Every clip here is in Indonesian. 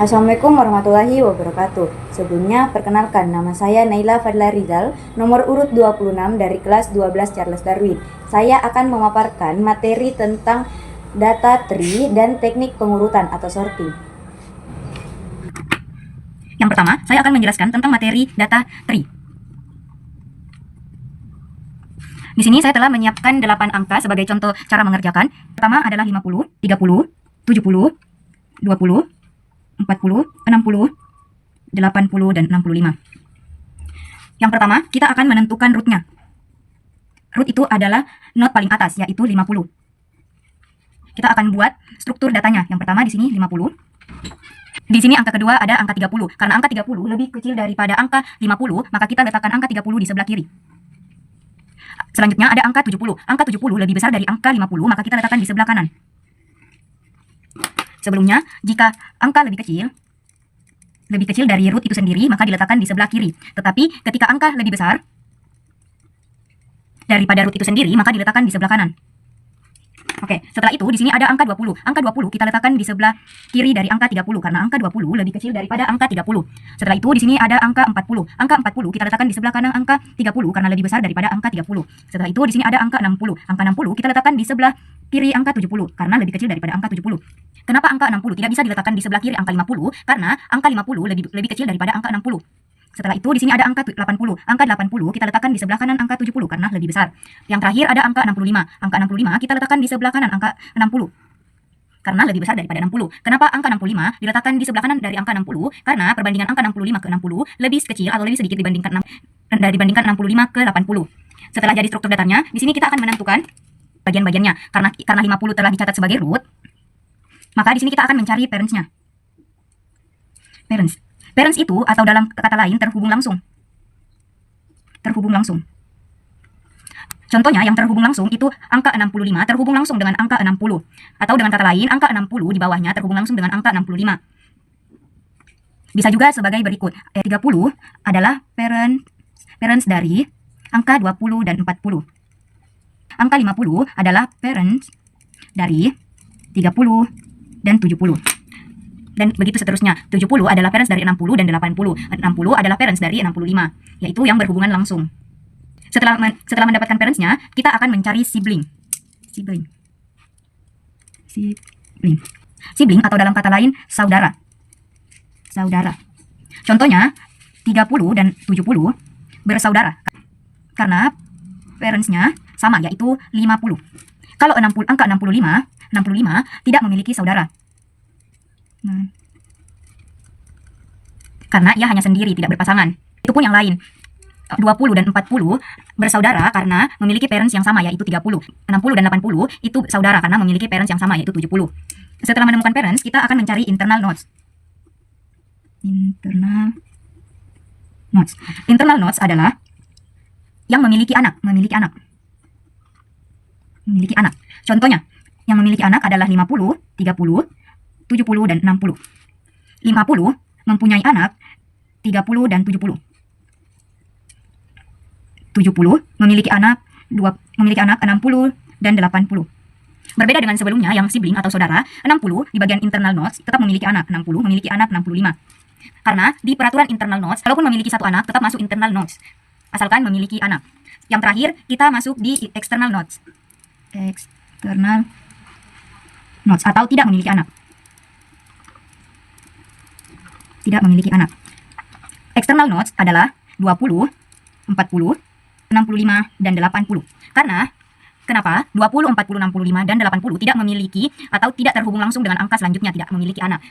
Assalamualaikum warahmatullahi wabarakatuh. Sebelumnya, perkenalkan nama saya Naila Fadla Rizal, nomor urut 26 dari kelas 12 Charles Darwin. Saya akan memaparkan materi tentang data tree dan teknik pengurutan atau sorting. Yang pertama, saya akan menjelaskan tentang materi data tree. Di sini saya telah menyiapkan 8 angka sebagai contoh cara mengerjakan. Pertama adalah 50, 30, 70, 20, 40, 60, 80, dan 65. Yang pertama, kita akan menentukan rootnya. Root itu adalah node paling atas, yaitu 50. Kita akan buat struktur datanya. Yang pertama di sini 50. Di sini angka kedua ada angka 30. Karena angka 30 lebih kecil daripada angka 50, maka kita letakkan angka 30 di sebelah kiri. Selanjutnya ada angka 70. Angka 70 lebih besar dari angka 50, maka kita letakkan di sebelah kanan. Sebelumnya, jika angka lebih kecil dari root itu sendiri, maka diletakkan di sebelah kiri. Tetapi ketika angka lebih besar daripada root itu sendiri, maka diletakkan di sebelah kanan. Oke, setelah itu di sini ada angka 20. Angka 20 kita letakkan di sebelah kiri dari angka 30 karena angka 20 lebih kecil daripada angka 30. Setelah itu di sini ada angka 40. Angka 40 kita letakkan di sebelah kanan angka 30 karena lebih besar daripada angka 30. Setelah itu di sini ada angka 60. Angka 60 kita letakkan di sebelah kiri angka 70 karena lebih kecil daripada angka 70. Kenapa angka 60 tidak bisa diletakkan di sebelah kiri angka 50? Karena angka 50 lebih kecil daripada angka 60. Setelah itu di sini ada angka 80. Angka 80 kita letakkan di sebelah kanan angka 70 karena lebih besar. Yang terakhir ada angka 65. Angka 65 kita letakkan di sebelah kanan angka 60 karena lebih besar daripada 60. Kenapa angka 65 diletakkan di sebelah kanan dari angka 60? Karena perbandingan angka 65 ke 60 lebih kecil atau lebih sedikit dibandingkan 65 ke 80. Setelah jadi struktur datanya, di sini kita akan menentukan bagian-bagiannya. Karena 50 telah dicatat sebagai root, maka di sini kita akan mencari parents-nya. Parents itu atau dalam kata lain terhubung langsung. Contohnya yang terhubung langsung itu angka 65 terhubung langsung dengan angka 60. Atau dengan kata lain angka 60 di bawahnya terhubung langsung dengan angka 65. Bisa juga sebagai berikut. 30 adalah parents dari angka 20 dan 40. Angka 50 adalah parents dari 30 dan 70. Dan begitu seterusnya. 70 adalah parents dari 60 dan 80. 60 adalah parents dari 65, yaitu yang berhubungan langsung. Setelah mendapatkan parentsnya, kita akan mencari sibling. Sibling atau dalam kata lain saudara. Contohnya 30 dan 70 bersaudara karena parentsnya sama, yaitu 50. Kalau angka 65 tidak memiliki saudara. Karena ia hanya sendiri, tidak berpasangan. Itu pun yang lain. 20 dan 40 bersaudara karena memiliki parents yang sama, yaitu 30. 60 dan 80 itu saudara karena memiliki parents yang sama, yaitu 70. Setelah menemukan parents, kita akan mencari internal nodes. Internal nodes adalah yang memiliki anak. Contohnya, yang memiliki anak adalah 50, 30, 70 dan 60. 50 mempunyai anak 30 dan 70. 70 memiliki anak 60 dan 80. Berbeda dengan sebelumnya yang sibling atau saudara, 60 di bagian internal nodes tetap memiliki anak, 60 memiliki anak 65. Karena di peraturan internal nodes, walaupun memiliki satu anak tetap masuk internal nodes, asalkan memiliki anak. Yang terakhir, kita masuk di external nodes. Atau tidak memiliki anak. External nodes adalah 20, 40, 65, dan 80. Kenapa 20, 40, 65, dan 80 tidak memiliki atau tidak terhubung langsung dengan angka selanjutnya, tidak memiliki anak.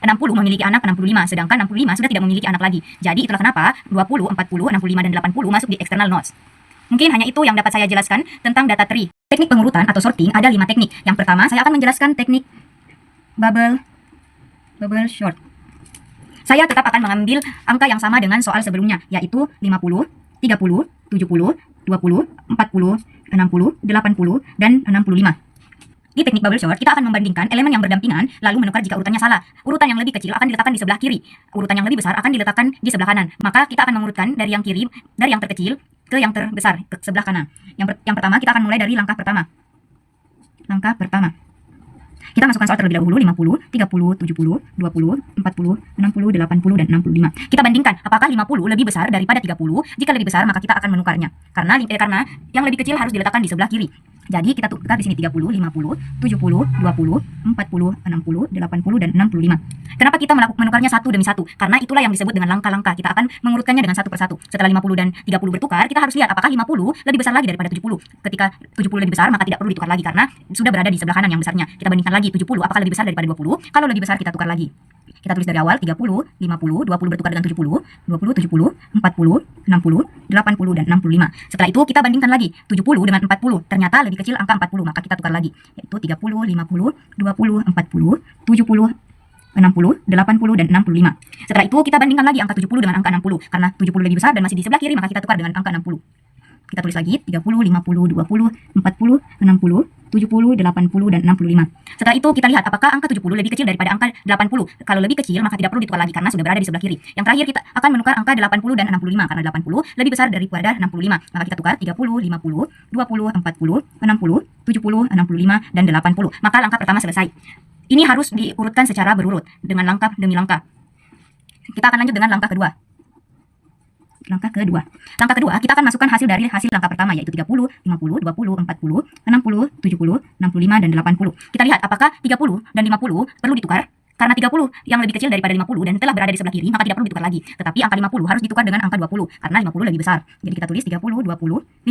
60 memiliki anak 65, sedangkan 65 sudah tidak memiliki anak lagi. Jadi itulah kenapa 20, 40, 65, dan 80 masuk di external nodes. Mungkin hanya itu yang dapat saya jelaskan tentang data tree. Teknik pengurutan atau sorting ada 5 teknik. Yang pertama, saya akan menjelaskan teknik bubble sort. Saya tetap akan mengambil angka yang sama dengan soal sebelumnya, yaitu 50, 30, 70, 20, 40, 60, 80, dan 65. Di teknik bubble sort, kita akan membandingkan elemen yang berdampingan, lalu menukar jika urutannya salah. Urutan yang lebih kecil akan diletakkan di sebelah kiri. Urutan yang lebih besar akan diletakkan di sebelah kanan. Maka kita akan mengurutkan dari yang terkecil ke yang terbesar, ke sebelah kanan. Yang pertama, kita akan mulai dari langkah pertama. Kita masukkan soal terlebih dahulu 50, 30, 70, 20, 40, 60, 80, dan 65. Kita bandingkan apakah 50 lebih besar daripada 30. Jika lebih besar maka kita akan menukarnya. Karena yang lebih kecil harus diletakkan di sebelah kiri. Jadi kita tukar di sini 30, 50, 70, 20, 40, 60, 80, dan 65. Kenapa kita menukarnya satu demi satu? Karena itulah yang disebut dengan langkah-langkah. Kita akan mengurutkannya dengan satu persatu. Setelah 50 dan 30 bertukar, kita harus lihat apakah 50 lebih besar lagi daripada 70. Ketika 70 lebih besar, maka tidak perlu ditukar lagi karena sudah berada di sebelah kanan yang besarnya. Kita bandingkan lagi 70 apakah lebih besar daripada 20. Kalau lebih besar kita tukar lagi. Kita tulis dari awal 30, 50, 20 bertukar dengan 70, 20, 70, 40, 60, 80, dan 65. Setelah itu kita bandingkan lagi 70 dengan 40. Ternyata lebih kecil angka 40, maka kita tukar lagi. Yaitu 30, 50, 20, 40, 70, 60, 80, dan 65. Setelah itu kita bandingkan lagi angka 70 dengan angka 60. Karena 70 lebih besar dan masih di sebelah kiri, maka kita tukar dengan angka 60. Kita tulis lagi 30, 50, 20, 40, 60, 70, 80, dan 65. Setelah itu kita lihat apakah angka 70 lebih kecil daripada angka 80. Kalau lebih kecil maka tidak perlu ditukar lagi karena sudah berada di sebelah kiri. Yang terakhir kita akan menukar angka 80 dan 65 karena 80 lebih besar daripada 65. Maka kita tukar 30, 50, 20, 40, 60, 70, 65, dan 80. Maka langkah pertama selesai. Ini harus diurutkan secara berurut dengan langkah demi langkah. Kita akan lanjut dengan langkah kedua. Langkah kedua, kita akan masukkan hasil dari hasil langkah pertama yaitu 30, 50, 20, 40, 60, 70, 65, dan 80. Kita lihat apakah 30 dan 50 perlu ditukar. Karena 30 yang lebih kecil daripada 50 dan telah berada di sebelah kiri, maka tidak perlu ditukar lagi. Tetapi angka 50 harus ditukar dengan angka 20 karena 50 lebih besar. Jadi kita tulis 30, 20, 50,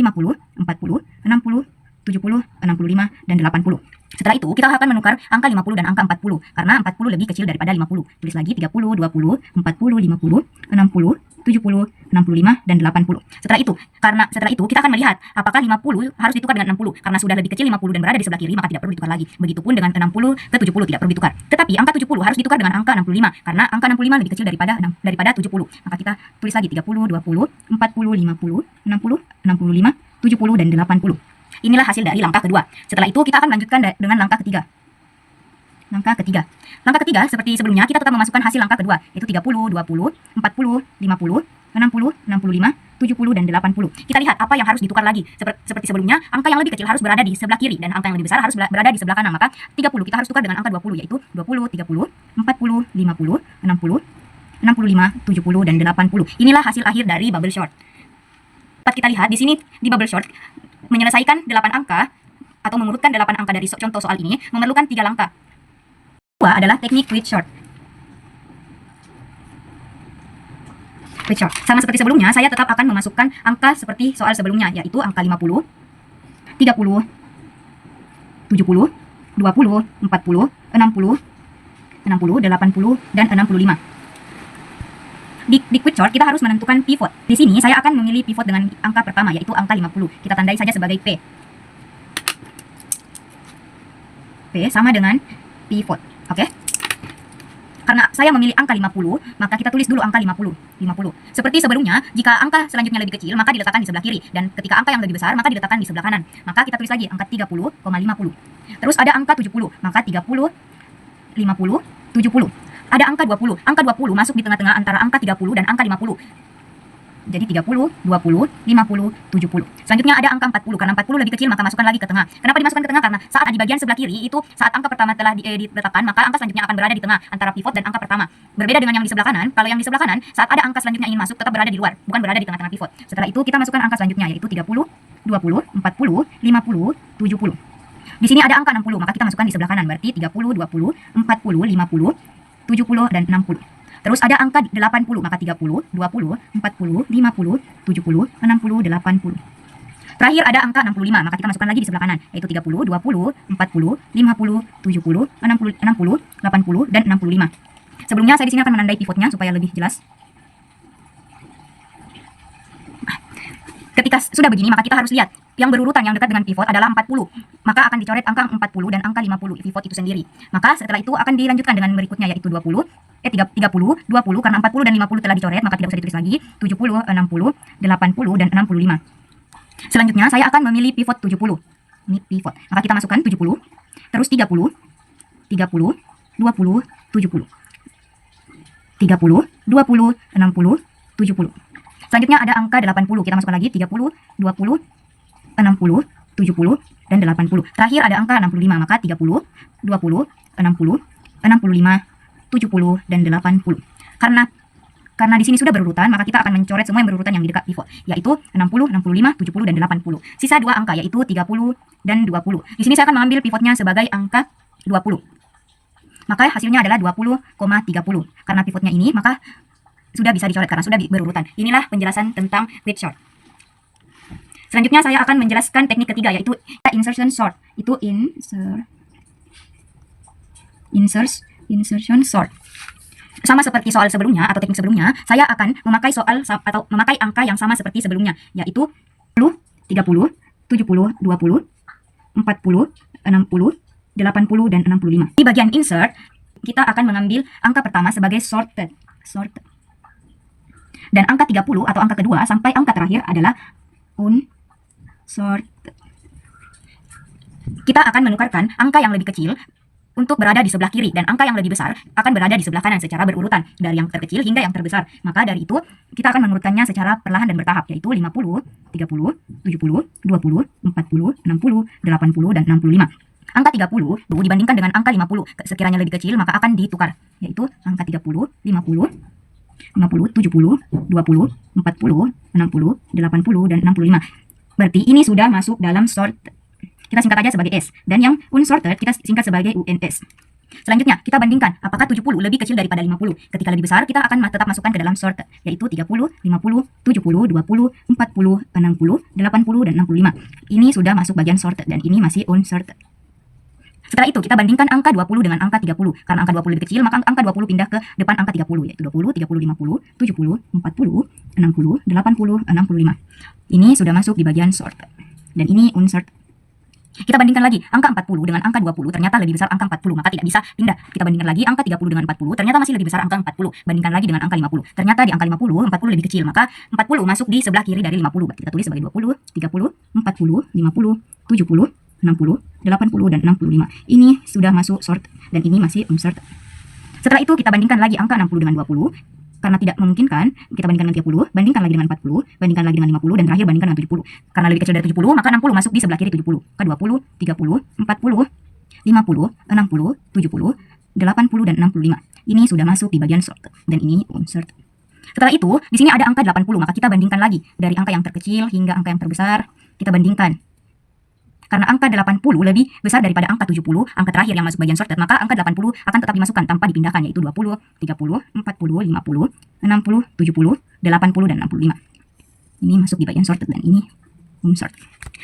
40, 60, 70, 65, dan 80. Setelah itu, kita akan menukar angka 50 dan angka 40 karena 40 lebih kecil daripada 50. Tulis lagi 30, 20, 40, 50, 60, 70, 65, dan 80. Setelah itu kita akan melihat apakah 50 harus ditukar dengan 60 karena sudah lebih kecil 50 dan berada di sebelah kiri maka tidak perlu ditukar lagi. Begitupun dengan 60 ke 70 tidak perlu ditukar. Tetapi angka 70 harus ditukar dengan angka 65 karena angka 65 lebih kecil daripada 70. Maka kita tulis lagi 30, 20, 40, 50, 60, 65, 70, dan 80. Inilah hasil dari langkah kedua. Setelah itu kita akan lanjutkan dengan langkah ketiga. Langkah ketiga seperti sebelumnya kita tetap memasukkan hasil langkah kedua yaitu 30, 20, 40, 50, 60, 65, 70, dan 80. Kita lihat apa yang harus ditukar lagi. Seperti sebelumnya, angka yang lebih kecil harus berada di sebelah kiri dan angka yang lebih besar harus berada di sebelah kanan. Maka 30 kita harus tukar dengan angka 20 yaitu 20, 30, 40, 50, 60, 65, 70, dan 80. Inilah hasil akhir dari bubble short. Dapat kita lihat di sini di bubble short menyelesaikan 8 angka atau mengurutkan 8 angka dari contoh soal ini memerlukan 3 langkah. Kedua adalah teknik quick short. Sama seperti sebelumnya, saya tetap akan memasukkan angka seperti soal sebelumnya, yaitu angka 50, 30, 70, 20, 40, 60, 80, dan 65. Di quick short kita harus menentukan pivot. Di sini saya akan memilih pivot dengan angka pertama, yaitu angka 50. Kita tandai saja sebagai P. P sama dengan pivot. Oke? Karena saya memilih angka 50, maka kita tulis dulu angka 50. Seperti sebelumnya, jika angka selanjutnya lebih kecil, maka diletakkan di sebelah kiri. Dan ketika angka yang lebih besar, maka diletakkan di sebelah kanan. Maka kita tulis lagi angka 30,50. Terus ada angka 70, maka 30, 50, 70. Ada angka 20. Angka 20 masuk di tengah-tengah antara angka 30 dan angka 50. Jadi 30, 20, 50, 70. Selanjutnya ada angka 40. Karena 40 lebih kecil maka masukkan lagi ke tengah. Kenapa dimasukkan ke tengah? Karena saat di bagian sebelah kiri itu saat angka pertama telah diletakkan, maka angka selanjutnya akan berada di tengah antara pivot dan angka pertama. Berbeda dengan yang di sebelah kanan. Kalau yang di sebelah kanan saat ada angka selanjutnya ingin masuk tetap berada di luar, bukan berada di tengah-tengah pivot. Setelah itu kita masukkan angka selanjutnya yaitu 30, 20, 40, 50, 70. Di sini ada angka 60, maka kita masukkan di sebelah kanan. Berarti 30, 20, 40, 50, 70, dan 60. Terus ada angka 80, maka 30, 20, 40, 50, 70, 60, 80. Terakhir ada angka 65, maka kita masukkan lagi di sebelah kanan, yaitu 30, 20, 40, 50, 70, 60, 80, dan 65. Sebelumnya saya di sini akan menandai pivotnya supaya lebih jelas. Ketika sudah begini, maka kita harus lihat yang berurutan yang dekat dengan pivot adalah 40. Maka akan dicoret angka 40 dan angka 50 pivot itu sendiri. Maka setelah itu akan dilanjutkan dengan berikutnya yaitu 30, 20 karena 40 dan 50 telah dicoret maka tidak usah ditulis lagi. 70, 60, 80, dan 65. Selanjutnya saya akan memilih pivot 70. Ini pivot. Maka kita masukkan 70, terus 30, 20, 70. 30, 20, 60, 70. Selanjutnya ada angka 80. Kita masukkan lagi 30, 20, 60, 70, dan 80. Terakhir ada angka 65, maka 30, 20, 60, 65, 70, dan 80. Karena di sini sudah berurutan, maka kita akan mencoret semua yang berurutan yang di dekat pivot, yaitu 60, 65, 70, dan 80. Sisa dua angka, yaitu 30 dan 20. Di sini saya akan mengambil pivotnya sebagai angka 20. Maka hasilnya adalah 20,30. Karena pivotnya ini, maka sudah bisa dicoret karena sudah berurutan. Inilah penjelasan tentang grid sort. Selanjutnya saya akan menjelaskan teknik ketiga, yaitu insertion sort. Itu insertion sort. Sama seperti soal sebelumnya atau teknik sebelumnya, saya akan memakai memakai angka yang sama seperti sebelumnya, yaitu 10, 30, 70, 20, 40, 60, 80, dan 65. Di bagian insert, kita akan mengambil angka pertama sebagai sorted. Dan angka 30 atau angka kedua sampai angka terakhir adalah unsorted. Kita akan menukarkan angka yang lebih kecil untuk berada di sebelah kiri, dan angka yang lebih besar akan berada di sebelah kanan secara berurutan dari yang terkecil hingga yang terbesar. Maka dari itu kita akan mengurutkannya secara perlahan dan bertahap, yaitu 50, 30, 70, 20, 40, 60, 80, dan 65. Angka 30 dibandingkan dengan angka 50 sekiranya lebih kecil maka akan ditukar, yaitu angka 30, 50, 70, 20, 40, 60, 80, dan 65. Berarti ini sudah masuk dalam sort. Kita singkat aja sebagai S, dan yang unsorted kita singkat sebagai UNS. Selanjutnya, kita bandingkan apakah 70 lebih kecil daripada 50. Ketika lebih besar, kita akan tetap masukkan ke dalam sorted, yaitu 30, 50, 70, 20, 40, 60, 80, dan 65. Ini sudah masuk bagian sorted, dan ini masih unsorted. Setelah itu, kita bandingkan angka 20 dengan angka 30. Karena angka 20 lebih kecil, maka angka 20 pindah ke depan angka 30, yaitu 20, 30, 50, 70, 40, 60, 80, 65. Ini sudah masuk di bagian sorted, dan ini unsorted. Kita bandingkan lagi angka 40 dengan angka 20, ternyata lebih besar angka 40, maka tidak bisa pindah. Kita bandingkan lagi angka 30 dengan 40, ternyata masih lebih besar angka 40. Bandingkan lagi dengan angka 50, ternyata di angka 50, 40 lebih kecil, maka 40 masuk di sebelah kiri dari 50. Berarti kita tulis sebagai 20, 30, 40, 50, 70, 60, 80, dan 65. Ini sudah masuk sort, dan ini masih unsort. Setelah itu kita bandingkan lagi angka 60 dengan 20. Karena tidak memungkinkan, kita bandingkan dengan 30, bandingkan lagi dengan 40, bandingkan lagi dengan 50, dan terakhir bandingkan dengan 70. Karena lebih kecil dari 70, maka 60 masuk di sebelah kiri 70. Ke 20, 30, 40, 50, 60, 70, 80, dan 65. Ini sudah masuk di bagian sort, dan ini unsort. Setelah itu, di sini ada angka 80, maka kita bandingkan lagi dari angka yang terkecil hingga angka yang terbesar. Kita bandingkan. Karena angka 80 lebih besar daripada angka 70, angka terakhir yang masuk bagian sorted, maka angka 80 akan tetap dimasukkan tanpa dipindahkan, yaitu 20, 30, 40, 50, 60, 70, 80, dan 65. Ini masuk di bagian sorted, dan ini unsort.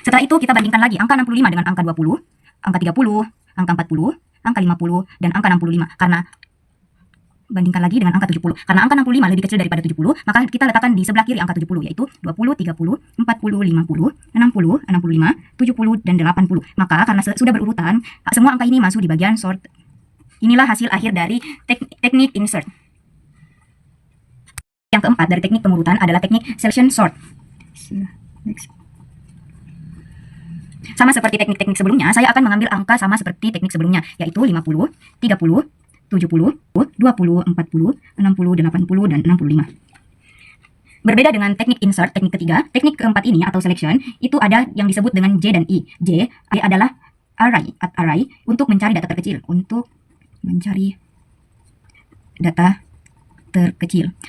Setelah itu kita bandingkan lagi angka 65 dengan angka 20, angka 30, angka 40, angka 50, dan angka 65. Karena bandingkan lagi dengan angka 70. Karena angka 65 lebih kecil daripada 70, maka kita letakkan di sebelah kiri angka 70, yaitu 20, 30, 40, 50, 60, 65, 70, dan 80. Maka karena sudah berurutan, semua angka ini masuk di bagian sort. Inilah hasil akhir dari teknik insert. Yang keempat dari teknik pengurutan adalah teknik selection sort. Sama seperti teknik-teknik sebelumnya, saya akan mengambil angka sama seperti teknik sebelumnya, yaitu 50, 30, 70, 20, 40, 60, 80, dan 65. Berbeda dengan teknik insert, teknik ketiga, teknik keempat ini atau selection, itu ada yang disebut dengan J dan I. J adalah array untuk mencari data terkecil,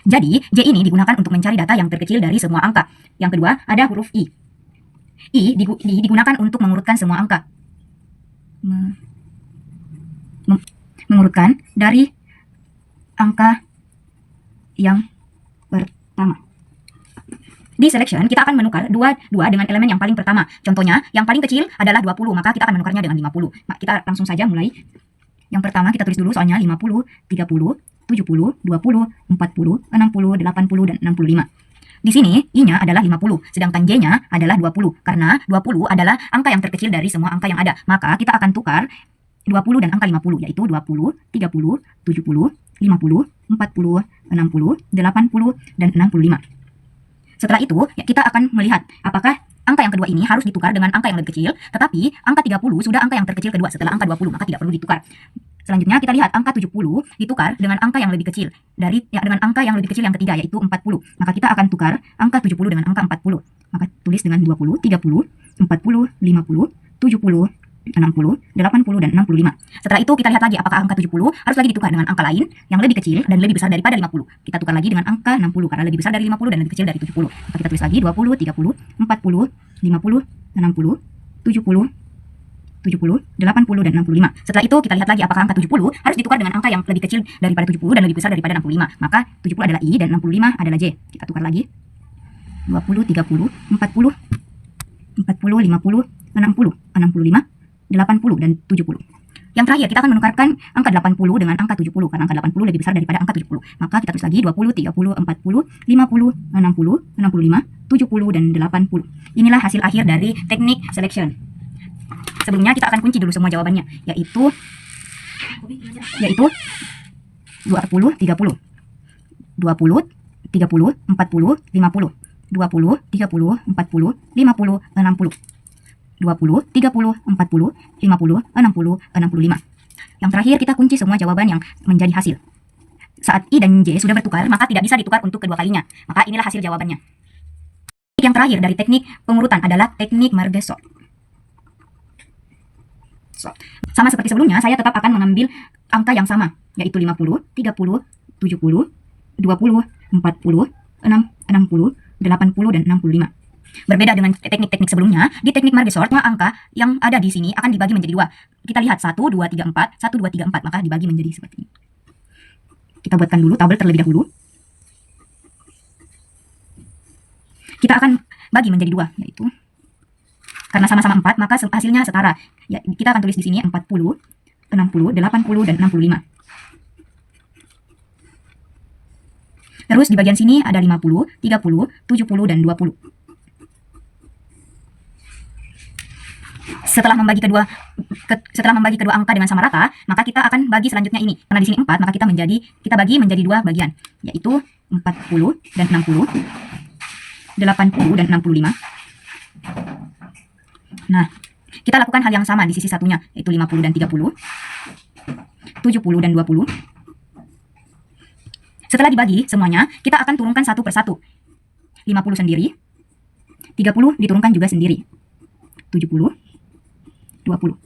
Jadi, J ini digunakan untuk mencari data yang terkecil dari semua angka. Yang kedua, ada huruf I. I digunakan untuk mengurutkan semua angka. Mengurutkan dari angka yang pertama. Di selection, kita akan menukar dua dengan elemen yang paling pertama. Contohnya, yang paling kecil adalah 20, maka kita akan menukarnya dengan 50. Nah, kita langsung saja mulai. Yang pertama kita tulis dulu soalnya 50, 30, 70, 20, 40, 60, 80, dan 65. Di sini, I-nya adalah 50, sedangkan J-nya adalah 20. Karena 20 adalah angka yang terkecil dari semua angka yang ada. Maka kita akan tukar 20 dan angka 50, yaitu 20, 30, 70, 50, 40, 60, 80, dan 65. Setelah itu, kita akan melihat apakah angka yang kedua ini harus ditukar dengan angka yang lebih kecil, tetapi angka 30 sudah angka yang terkecil kedua setelah angka 20, maka tidak perlu ditukar. Selanjutnya kita lihat angka 70 ditukar dengan angka yang lebih kecil dengan angka yang lebih kecil yang ketiga, yaitu 40. Maka kita akan tukar angka 70 dengan angka 40. Maka tulis dengan 20, 30, 40, 50, 70, 60, 80, dan 65. Setelah itu kita lihat lagi apakah angka 70 harus lagi ditukar dengan angka lain yang lebih kecil dan lebih besar daripada 50. Kita tukar lagi dengan angka 60 karena lebih besar dari 50 dan lebih kecil dari 70. Maka kita tulis lagi 20, 30, 40, 50, 60, 70, 70, 80, dan 65. Setelah itu kita lihat lagi apakah angka 70 harus ditukar dengan angka yang lebih kecil daripada 70 dan lebih besar daripada 65. Maka 70 adalah I dan 65 adalah J. Kita tukar lagi. 20, 30, 40, 40, 50, 60, 65, 80, dan 70. Yang terakhir kita akan menukarkan angka 80 dengan angka 70 karena angka 80 lebih besar daripada angka 70. Maka kita tulis lagi 20, 30, 40, 50, 60, 65, 70, dan 80. Inilah hasil akhir dari teknik selection. Sebelumnya kita akan kunci dulu semua jawabannya, yaitu 20, 30, 20, 30, 40, 50, 20, 30, 40, 50, 60, 20, 30, 40, 50, 65. Yang terakhir kita kunci semua jawaban yang menjadi hasil. Saat I dan J sudah bertukar, maka tidak bisa ditukar untuk kedua kalinya. Maka inilah hasil jawabannya. Yang terakhir dari teknik pengurutan adalah teknik merge sort. Sama seperti sebelumnya, saya tetap akan mengambil angka yang sama, yaitu 50, 30, 70, 20, 40, 60, 80, dan 65. Berbeda dengan teknik-teknik sebelumnya, di teknik merge sort, semua angka yang ada di sini akan dibagi menjadi dua. Kita lihat 1, 2, 3, 4, 1, 2, 3, 4, maka dibagi menjadi seperti ini. Kita buatkan dulu tabel terlebih dahulu. Kita akan bagi menjadi dua, yaitu karena sama-sama 4, maka hasilnya setara. Ya, kita akan tulis di sini 40, 60, 80, dan 65. Terus di bagian sini ada 50, 30, 70, dan 20. Setelah membagi kedua angka dengan sama rata, maka kita akan bagi selanjutnya ini. Karena di sini 4, maka kita bagi menjadi dua bagian, yaitu 40 dan 60, 80 dan 65. Nah, kita lakukan hal yang sama di sisi satunya, yaitu 50 dan 30, 70 dan 20. Setelah dibagi semuanya, kita akan turunkan satu persatu. 50 sendiri, 30 diturunkan juga sendiri, 70, 20,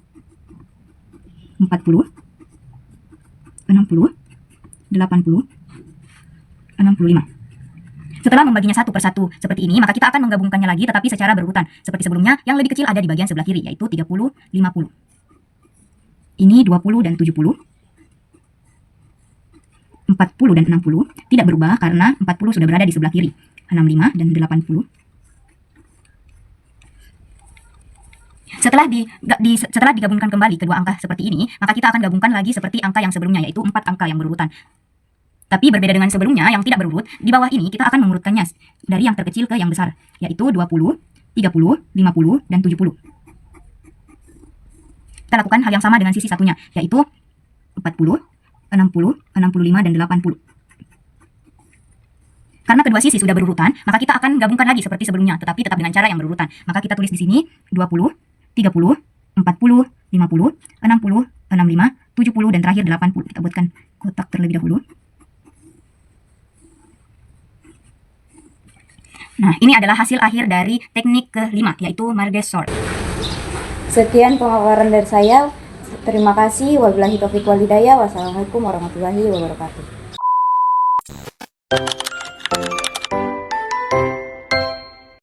40, 60, 80, 65. Setelah membaginya satu persatu seperti ini, maka kita akan menggabungkannya lagi tetapi secara berurutan. Seperti sebelumnya, yang lebih kecil ada di bagian sebelah kiri, yaitu 30, 50. Ini 20 dan 70. 40 dan 60 tidak berubah karena 40 sudah berada di sebelah kiri. 65 dan 80. Setelah digabungkan kembali kedua angka seperti ini, maka kita akan gabungkan lagi seperti angka yang sebelumnya, yaitu 4 angka yang berurutan. Tapi berbeda dengan sebelumnya yang tidak berurut, di bawah ini kita akan mengurutkannya dari yang terkecil ke yang besar, yaitu 20, 30, 50, dan 70. Kita lakukan hal yang sama dengan sisi satunya, yaitu 40, 60, 65, dan 80. Karena kedua sisi sudah berurutan, maka kita akan gabungkan lagi seperti sebelumnya, tetapi tetap dengan cara yang berurutan. Maka kita tulis di sini 20, 30, 40, 50, 60, 65, 70, dan terakhir 80. Kita buatkan kotak terlebih dahulu. Nah, ini adalah hasil akhir dari teknik kelima, yaitu merge sort. Sekian pemaparan dari saya. Terima kasih. Wabillahi taufiq wal hidayah. Wassalamualaikum warahmatullahi wabarakatuh.